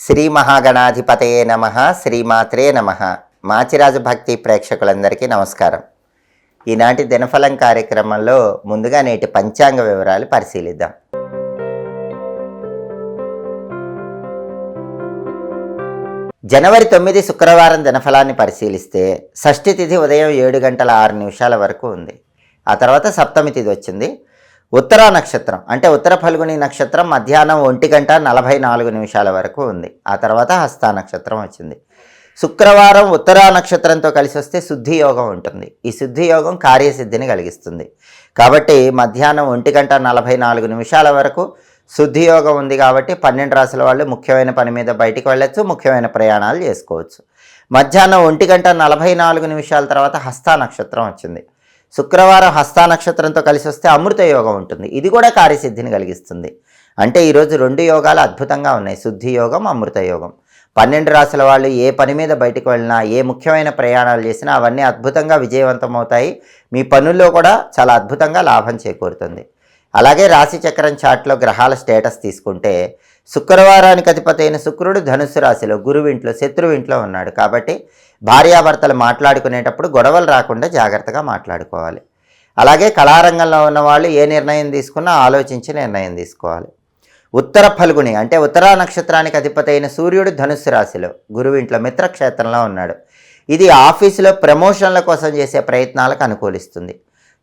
శ్రీ మహాగణాధిపతయే నమః. శ్రీమాత్రే నమః. మాచిరాజు భక్తి ప్రేక్షకులందరికీ నమస్కారం. ఈనాటి దినఫలం కార్యక్రమంలో ముందుగా నేటి పంచాంగ వివరాలు పరిశీలిద్దాం. జనవరి 9 శుక్రవారం దినఫలాన్ని పరిశీలిస్తే షష్ఠి తిథి ఉదయం 7:06 వరకు ఉంది. ఆ తర్వాత సప్తమి తిథి వచ్చింది. ఉత్తరా నక్షత్రం అంటే ఉత్తర ఫల్గుని నక్షత్రం మధ్యాహ్నం 1:44 వరకు ఉంది. ఆ తర్వాత హస్తా నక్షత్రం వచ్చింది. శుక్రవారం ఉత్తరా నక్షత్రంతో కలిసి వస్తే శుద్ధి యోగం ఉంటుంది. ఈ శుద్ధి యోగం కార్యసిద్ధిని కలిగిస్తుంది. కాబట్టి మధ్యాహ్నం 1:44 వరకు శుద్ధి యోగం ఉంది. కాబట్టి 12 రాశుల వాళ్ళు ముఖ్యమైన పని మీద బయటికి వెళ్ళొచ్చు, ముఖ్యమైన ప్రయాణాలు చేసుకోవచ్చు. మధ్యాహ్నం 1:44 తర్వాత హస్తా నక్షత్రం వచ్చింది. శుక్రవారం హస్తా నక్షత్రంతో కలిసి వస్తే అమృత యోగం ఉంటుంది. ఇది కూడా కార్యసిద్ధిని కలిగిస్తుంది. అంటే ఈరోజు 2 యోగాలు అద్భుతంగా ఉన్నాయి, శుద్ధి యోగం, అమృత యోగం. 12 రాశుల వాళ్ళు ఏ పని మీద బయటకు వెళ్ళినా, ఏ ముఖ్యమైన ప్రయాణాలు చేసినా అవన్నీ అద్భుతంగా విజయవంతం అవుతాయి. మీ పనుల్లో కూడా చాలా అద్భుతంగా లాభం చేకూరుతుంది. అలాగే రాశి చక్రం చార్ట్లో గ్రహాల స్టేటస్ తీసుకుంటే శుక్రవారానికి అధిపతి అయిన శుక్రుడు ధనుస్సు రాశిలో, గురువు ఇంట్లో, శత్రువు ఇంట్లో ఉన్నాడు. కాబట్టి భార్యాభర్తలు మాట్లాడుకునేటప్పుడు గొడవలు రాకుండా జాగ్రత్తగా మాట్లాడుకోవాలి. అలాగే కళారంగంలో ఉన్నవాళ్ళు ఏ నిర్ణయం తీసుకున్నా ఆలోచించి నిర్ణయం తీసుకోవాలి. ఉత్తర ఫల్గుని అంటే ఉత్తరా నక్షత్రానికి అధిపతి అయిన సూర్యుడు ధనుస్సు రాశిలో, గురువు ఇంట్లో, మిత్రక్షేత్రంలో ఉన్నాడు. ఇది ఆఫీసులో ప్రమోషన్ల కోసం చేసే ప్రయత్నాలకు అనుకూలిస్తుంది.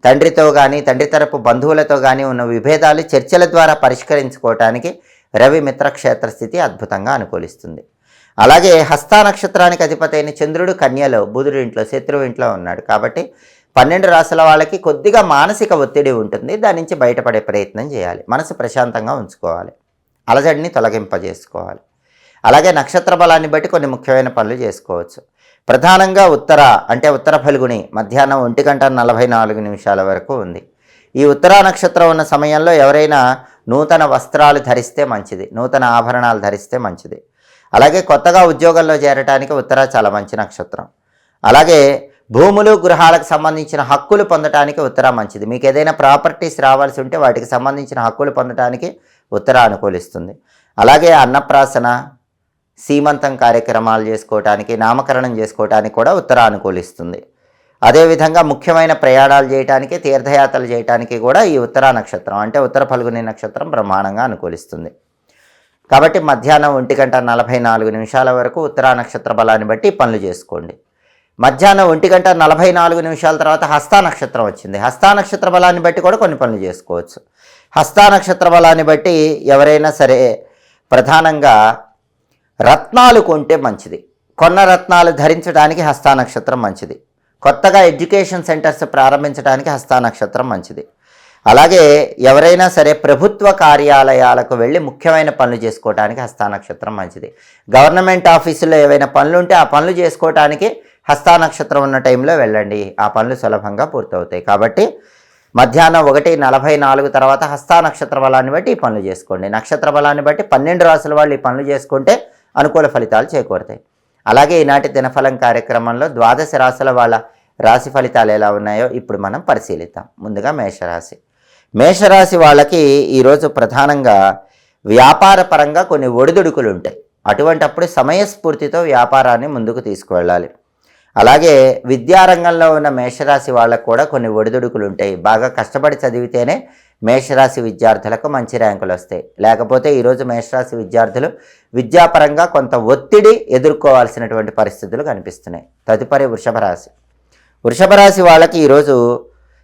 తండ్రితో కానీ, తండ్రి తరపు బంధువులతో కానీ ఉన్న విభేదాలు చర్చల ద్వారా పరిష్కరించుకోవటానికి రవి మిత్రక్షేత్ర స్థితి అద్భుతంగా అనుకూలిస్తుంది. అలాగే హస్తా నక్షత్రానికి అధిపతి అయిన చంద్రుడు కన్యలో, బుధుడు ఇంట్లో, శత్రువు ఇంట్లో ఉన్నాడు. కాబట్టి 12 రాశుల వాళ్ళకి కొద్దిగా మానసిక ఒత్తిడి ఉంటుంది. దాని నుంచి బయటపడే ప్రయత్నం చేయాలి. మనసు ప్రశాంతంగా ఉంచుకోవాలి, అలజడిని తొలగింపజేసుకోవాలి. అలాగే నక్షత్ర బలాన్ని బట్టి కొన్ని ముఖ్యమైన పనులు చేసుకోవచ్చు. ప్రధానంగా ఉత్తర అంటే ఉత్తర ఫల్గుని మధ్యాహ్నం 1:44 వరకు ఉంది. ఈ ఉత్తరా నక్షత్రం ఉన్న సమయంలో ఎవరైనా నూతన వస్త్రాలు ధరిస్తే మంచిది, నూతన ఆభరణాలు ధరిస్తే మంచిది. అలాగే కొత్తగా ఉద్యోగంలో చేరడానికి ఉత్తర చాలా మంచి నక్షత్రం. అలాగే భూములు, గృహాలకు సంబంధించిన హక్కులు పొందడానికి ఉత్తర మంచిది. మీకు ఏదైనా ప్రాపర్టీస్ రావాల్సి ఉంటే వాటికి సంబంధించిన హక్కులు పొందడానికి ఉత్తర అనుకూలిస్తుంది. అలాగే అన్నప్రాసన, సీమంతం కార్యక్రమాలు చేసుకోవటానికి, నామకరణం చేసుకోవటానికి కూడా ఉత్తర అనుకూలిస్తుంది. అదేవిధంగా ముఖ్యమైన ప్రయాణాలు చేయడానికి, తీర్థయాత్రలు చేయడానికి కూడా ఈ ఉత్తరా నక్షత్రం అంటే ఉత్తర ఫల్గుని నక్షత్రం బ్రహ్మాండంగా అనుకూలిస్తుంది. కాబట్టి మధ్యాహ్నం 1:44 వరకు ఉత్తరా నక్షత్ర బలాన్ని బట్టి పనులు చేసుకోండి. మధ్యాహ్నం 1:44 తర్వాత హస్తా నక్షత్రం వచ్చింది. హస్తా నక్షత్ర బలాన్ని బట్టి కూడా కొన్ని పనులు చేసుకోవచ్చు. హస్తా నక్షత్ర బలాన్ని బట్టి ఎవరైనా సరే ప్రధానంగా రత్నాలు కొంటే మంచిది. కొన్న రత్నాలు ధరించడానికి హస్తా నక్షత్రం మంచిది. కొత్తగా ఎడ్యుకేషన్ సెంటర్స్ ప్రారంభించడానికి హస్తా నక్షత్రం మంచిది. అలాగే ఎవరైనా సరే ప్రభుత్వ కార్యాలయాలకు వెళ్ళి ముఖ్యమైన పనులు చేసుకోవడానికి హస్తా నక్షత్రం మంచిది. గవర్నమెంట్ ఆఫీసులో ఏవైనా పనులు ఉంటే ఆ పనులు చేసుకోవడానికి హస్తా నక్షత్రం ఉన్న టైంలో వెళ్ళండి. ఆ పనులు సులభంగా పూర్తవుతాయి. కాబట్టి మధ్యాహ్నం 1:44 తర్వాత హస్తా నక్షత్ర బలాన్ని బట్టి ఈ పనులు చేసుకోండి. నక్షత్ర బలాన్ని బట్టి 12 రాశుల వాళ్ళు ఈ పనులు చేసుకుంటే అనుకూల ఫలితాలు చేకూరుతాయి. అలాగే ఈనాటి దినఫలం కార్యక్రమంలో 12 రాశుల వాళ్ళ రాశి ఫలితాలు ఎలా ఉన్నాయో ఇప్పుడు మనం పరిశీలిద్దాం. ముందుగా మేషరాశి. మేషరాశి వాళ్ళకి ఈరోజు ప్రధానంగా వ్యాపార పరంగా కొన్ని ఒడిదుడుకులు ఉంటాయి. అటువంటప్పుడు సమయస్ఫూర్తితో వ్యాపారాన్ని ముందుకు తీసుకువెళ్ళాలి. అలాగే విద్యారంగంలో ఉన్న మేషరాశి వాళ్ళకు కూడా కొన్ని ఒడిదుడుకులు ఉంటాయి. బాగా కష్టపడి చదివితేనే మేషరాశి విద్యార్థులకు మంచి ర్యాంకులు వస్తాయి. లేకపోతే ఈరోజు మేషరాశి విద్యార్థులు విద్యాపరంగా కొంత ఒత్తిడి ఎదుర్కోవాల్సినటువంటి పరిస్థితులు కనిపిస్తున్నాయి. తదుపరి వృషభ రాశి. వృషభ రాశి వాళ్ళకి ఈరోజు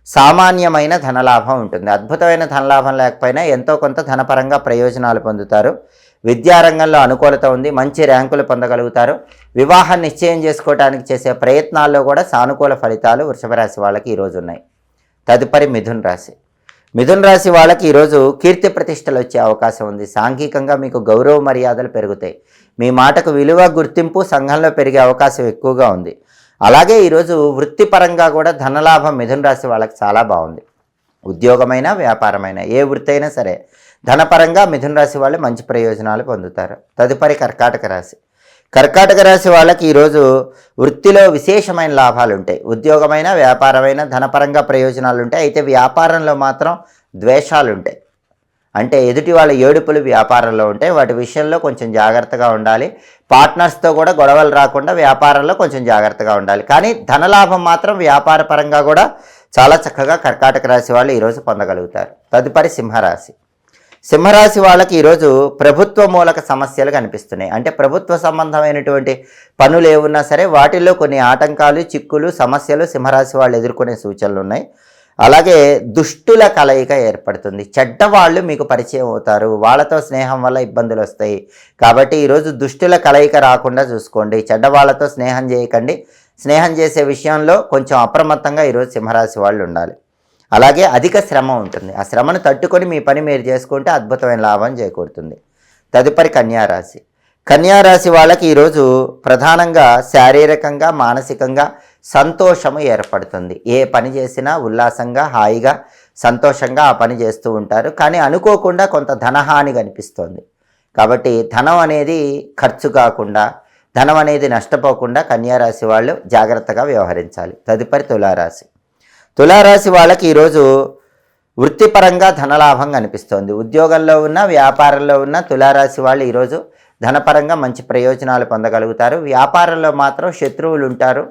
సామాన్యమైన ధనలాభం ఉంటుంది. అద్భుతమైన ధనలాభం లేకపోయినా ఎంతో కొంత ధనపరంగా ప్రయోజనాలు పొందుతారు. విద్యారంగంలో అనుకూలత ఉంది, మంచి ర్యాంకులు పొందగలుగుతారు. వివాహం నిశ్చయం చేసుకోవడానికి చేసే ప్రయత్నాల్లో కూడా సానుకూల ఫలితాలు వృషభ రాశి వాళ్ళకి ఈరోజు ఉన్నాయి. తదుపరి మిథున రాశి. మిథున రాశి వాళ్ళకి ఈరోజు కీర్తి ప్రతిష్టలు వచ్చే అవకాశం ఉంది. సాంఘికంగా మీకు గౌరవ మర్యాదలు పెరుగుతాయి. మీ మాటకు విలువ, గుర్తింపు సంఘంలో పెరిగే అవకాశం ఎక్కువగా ఉంది. అలాగే ఈరోజు వృత్తిపరంగా కూడా ధనలాభం మిథున రాశి వాళ్ళకి చాలా బాగుంది. ఉద్యోగమైనా, వ్యాపారమైనా, ఏ వృత్తి అయినా సరే ధనపరంగా మిథున రాశి వాళ్ళు మంచి ప్రయోజనాలు పొందుతారు. తదుపరి కర్కాటక రాశి. కర్కాటక రాశి వాళ్ళకి ఈరోజు వృత్తిలో విశేషమైన లాభాలు ఉంటాయి. ఉద్యోగమైన, వ్యాపారమైన ధనపరంగా ప్రయోజనాలు ఉంటాయి. అయితే వ్యాపారంలో మాత్రం ద్వేషాలు ఉంటాయి. అంటే ఎదుటి వాళ్ళ ఏడుపులు వ్యాపారంలో ఉంటాయి, వాటి విషయంలో కొంచెం జాగ్రత్తగా ఉండాలి. పార్ట్నర్స్తో కూడా గొడవలు రాకుండా వ్యాపారంలో కొంచెం జాగ్రత్తగా ఉండాలి. కానీ ధనలాభం మాత్రం వ్యాపార పరంగా కూడా చాలా చక్కగా కర్కాటక రాశి వాళ్ళు ఈరోజు పొందగలుగుతారు. తదుపరి సింహరాశి. సింహరాశి వాళ్ళకి ఈరోజు ప్రభుత్వ మూలక సమస్యలు కనిపిస్తున్నాయి. అంటే ప్రభుత్వ సంబంధమైనటువంటి పనులు ఏమున్నా సరే వాటిల్లో కొన్ని ఆటంకాలు, చిక్కులు, సమస్యలు సింహరాశి వాళ్ళు ఎదుర్కొనే సూచనలు ఉన్నాయి. అలాగే దుష్టుల కలయిక ఏర్పడుతుంది. చెడ్డవాళ్ళు మీకు పరిచయం అవుతారు, వాళ్ళతో స్నేహం వల్ల ఇబ్బందులు వస్తాయి. కాబట్టి ఈరోజు దుష్టుల కలయిక రాకుండా చూసుకోండి. చెడ్డవాళ్ళతో స్నేహం చేయకండి. స్నేహం చేసే విషయంలో కొంచెం అప్రమత్తంగా ఈరోజు సింహరాశి వాళ్ళు ఉండాలి. అలాగే అధిక శ్రమ ఉంటుంది. ఆ శ్రమను తట్టుకొని మీ పని మీరు చేసుకుంటే అద్భుతమైన లాభం చేకూరుతుంది. తదుపరి కన్యారాశి. కన్యారాశి వాళ్ళకి ఈరోజు ప్రధానంగా శారీరకంగా, మానసికంగా సంతోషము ఏర్పడుతుంది. ఏ పని చేసినా ఉల్లాసంగా, హాయిగా, సంతోషంగా ఆ పని చేస్తూ ఉంటారు. కానీ అనుకోకుండా కొంత ధనహాని కనిపిస్తోంది. కాబట్టి ధనం అనేది ఖర్చు కాకుండా, ధనం అనేది నష్టపోకుండా కన్యారాశి వాళ్ళు జాగ్రత్తగా వ్యవహరించాలి. తదుపరి తులారాశి. తులారాశి వాళ్ళకి ఈరోజు వృత్తిపరంగా ధనలాభం కనిపిస్తోంది. ఉద్యోగంలో ఉన్న, వ్యాపారంలో ఉన్న తులారాశి వాళ్ళు ఈరోజు ధనపరంగా మంచి ప్రయోజనాలు పొందగలుగుతారు. వ్యాపారంలో మాత్రం శత్రువులు ఉంటారు,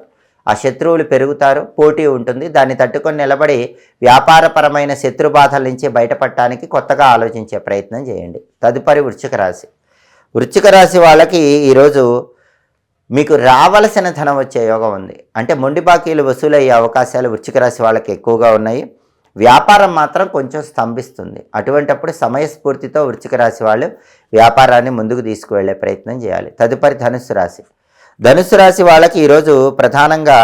ఆ శత్రువులు పెరుగుతారు, పోటీ ఉంటుంది. దాన్ని తట్టుకొని నిలబడి వ్యాపారపరమైన శత్రుబాధల నుంచి బయటపడటానికి కొత్తగా ఆలోచించే ప్రయత్నం చేయండి. తదుపరి వృశ్చిక రాశి. వృశ్చిక రాశి వాళ్ళకి ఈరోజు మీకు రావలసిన ధనం వచ్చే యోగం ఉంది. అంటే మొండి బాకీలు వసూలయ్యే అవకాశాలు వృశ్చిక రాశి వాళ్ళకి ఎక్కువగా ఉన్నాయి. వ్యాపారం మాత్రం కొంచెం స్తంభిస్తుంది. అటువంటప్పుడు సమయస్ఫూర్తితో వృశ్చిక రాశి వాళ్ళు వ్యాపారాన్ని ముందుకు తీసుకువెళ్ళే ప్రయత్నం చేయాలి. తదుపరి ధనుస్సు రాశి. ధనుస్సు రాశి వాళ్ళకి ఈరోజు ప్రధానంగా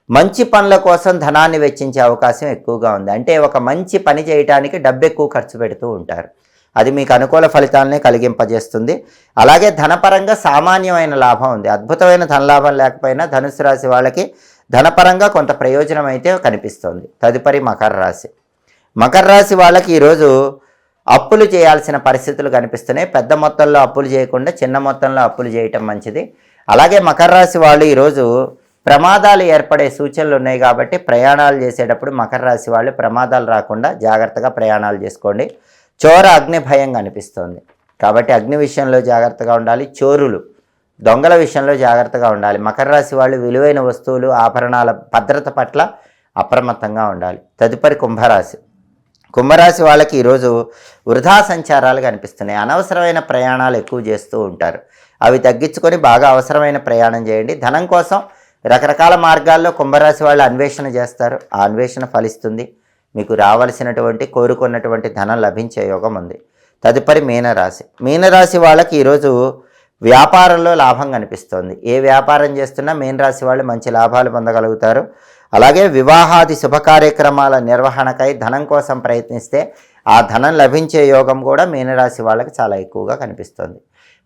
మంచి పనుల కోసం ధనాన్ని వెచ్చించే అవకాశం ఎక్కువగా ఉంది. అంటే ఒక మంచి పని చేయడానికి డబ్బు ఎక్కువ ఖర్చు పెడుతూ ఉంటారు. అది మీకు అనుకూల ఫలితాలనే కలిగింపజేస్తుంది. అలాగే ధనపరంగా సామాన్యమైన లాభం ఉంది. అద్భుతమైన ధనలాభం లేకపోయినా ధనుసు రాశి వాళ్ళకి ధనపరంగా కొంత ప్రయోజనం అయితే కనిపిస్తుంది. తదుపరి మకర రాశి. మకర రాశి వాళ్ళకి ఈరోజు అప్పులు చేయాల్సిన పరిస్థితులు కనిపిస్తున్నాయి. పెద్ద మొత్తంలో అప్పులు చేయకుండా చిన్న మొత్తంలో అప్పులు చేయటం మంచిది. అలాగే మకర రాశి వాళ్ళు ఈరోజు ప్రమాదాలు ఏర్పడే సూచనలు ఉన్నాయి. కాబట్టి ప్రయాణాలు చేసేటప్పుడు మకర రాశి వాళ్ళు ప్రమాదాలు రాకుండా జాగ్రత్తగా ప్రయాణాలు చేసుకోండి. చోర అగ్ని భయం కనిపిస్తోంది. కాబట్టి అగ్ని విషయంలో జాగ్రత్తగా ఉండాలి. చోరులు, దొంగల విషయంలో జాగ్రత్తగా ఉండాలి. మకర రాశి వాళ్ళు విలువైన వస్తువులు, ఆభరణాల భద్రత పట్ల అప్రమత్తంగా ఉండాలి. తదుపరి కుంభరాశి. కుంభరాశి వాళ్ళకి ఈరోజు వృధా సంచారాలు కనిపిస్తున్నాయి. అనవసరమైన ప్రయాణాలు ఎక్కువ చేస్తూ ఉంటారు. అవి తగ్గించుకొని బాగా అవసరమైన ప్రయాణం చేయండి. ధనం కోసం రకరకాల మార్గాల్లో కుంభరాశి వాళ్ళు అన్వేషణ చేస్తారు. ఆ అన్వేషణ ఫలిస్తుంది. మీకు రావాల్సినటువంటి కోరుకున్నటువంటి ధనం లభించే యోగం ఉంది. తదుపరి మీనరాశి. మీనరాశి వాళ్ళకి ఈరోజు వ్యాపారంలో లాభం కనిపిస్తోంది. ఏ వ్యాపారం చేస్తున్నా మీనరాశి వాళ్ళు మంచి లాభాలు పొందగలుగుతారు. అలాగే వివాహాది శుభ కార్యక్రమాల నిర్వహణకై ధనం కోసం ప్రయత్నిస్తే ఆ ధనం లభించే యోగం కూడా మీనరాశి వాళ్ళకి చాలా ఎక్కువగా కనిపిస్తుంది.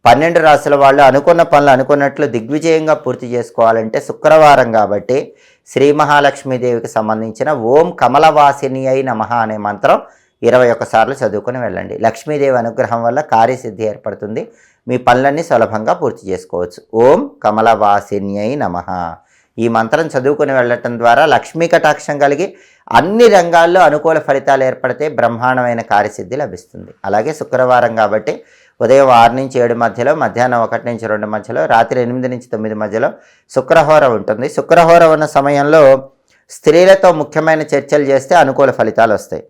12 రాశుల వాళ్ళు అనుకున్న పనులు అనుకున్నట్లు దిగ్విజయంగా పూర్తి చేసుకోవాలంటే శుక్రవారం కాబట్టి శ్రీ మహాలక్ష్మీదేవికి సంబంధించిన ఓం కమలవాసిని అయి నమః అనే మంత్రం 21 సార్లు చదువుకొని వెళ్ళండి. లక్ష్మీదేవి అనుగ్రహం వల్ల కార్యసిద్ధి ఏర్పడుతుంది. మీ పనులన్నీ సులభంగా పూర్తి చేసుకోవచ్చు. ఓం కమలవాసిని అయి నమః ఈ మంత్రం చదువుకొని వెళ్ళటం ద్వారా లక్ష్మీ కటాక్షం కలిగి అన్ని రంగాల్లో అనుకూల ఫలితాలు ఏర్పడితే బ్రహ్మాండమైన కార్యసిద్ధి లభిస్తుంది. అలాగే శుక్రవారం కాబట్టి ఉదయం 6 నుంచి 7 మధ్యలో, మధ్యాహ్నం 1 నుంచి 2 మధ్యలో, రాత్రి 8 నుంచి 9 మధ్యలో శుక్రహోర ఉంటుంది. శుక్రహోర ఉన్న సమయంలో స్త్రీలతో ముఖ్యమైన చర్చలు చేస్తే అనుకూల ఫలితాలు వస్తాయి.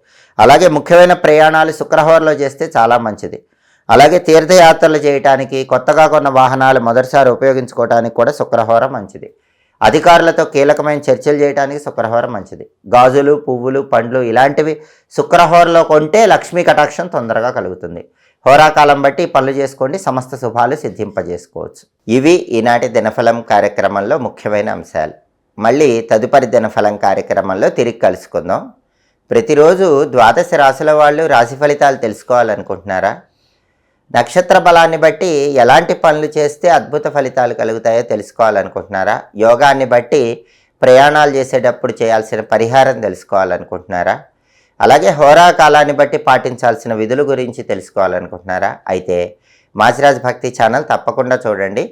అలాగే ముఖ్యమైన ప్రయాణాలు శుక్రహోరలో చేస్తే చాలా మంచిది. అలాగే తీర్థయాత్రలు చేయడానికి, కొత్తగా కొన్న వాహనాలు మొదటిసారి ఉపయోగించుకోవడానికి కూడా శుక్రహోర మంచిది. అధికారులతో కీలకమైన చర్చలు చేయడానికి శుక్రహోర మంచిది. గాజులు, పువ్వులు, పండ్లు ఇలాంటివి శుక్రహోరలో కొంటే లక్ష్మీ కటాక్షం తొందరగా కలుగుతుంది. హోరాకాలం బట్టి పనులు చేసుకోండి, సమస్త శుభాలు సిద్ధింపజేసుకోవచ్చు. ఇవి ఈనాటి దినఫలం కార్యక్రమంలో ముఖ్యమైన అంశాలు. మళ్ళీ తదుపరి దినఫలం కార్యక్రమంలో తిరిగి కలుసుకుందాం. ప్రతిరోజు 12 రాశుల వాళ్ళు రాశి ఫలితాలు తెలుసుకోవాలనుకుంటున్నారా? నక్షత్ర బలాన్ని బట్టి ఎలాంటి పనులు చేస్తే అద్భుత ఫలితాలు కలుగుతాయో తెలుసుకోవాలనుకుంటున్నారా? యోగాన్ని బట్టి ప్రయాణాలు చేసేటప్పుడు చేయాల్సిన పరిహారం తెలుసుకోవాలనుకుంటున్నారా? అలాగే హోరాకాలాన్ని బట్టి పాటించాల్సిన విధుల గురించి తెలుసుకోవాలనుకుంటున్నారా? అయితే మాచిరాజ్ భక్తి ఛానల్ తప్పకుండా చూడండి.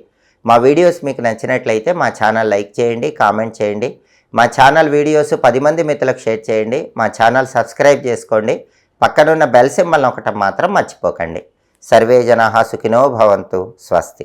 మా వీడియోస్ మీకు నచ్చినట్లయితే మా ఛానల్ లైక్ చేయండి, కామెంట్ చేయండి. మా ఛానల్ వీడియోస్ 10 మంది మిత్రులకు షేర్ చేయండి. మా ఛానల్ సబ్స్క్రైబ్ చేసుకోండి. పక్కనున్న బెల్ సింబల్ నొక్కటం మాత్రం మర్చిపోకండి. సర్వే జనాః సుఖినో భవంతు. స్వస్తి.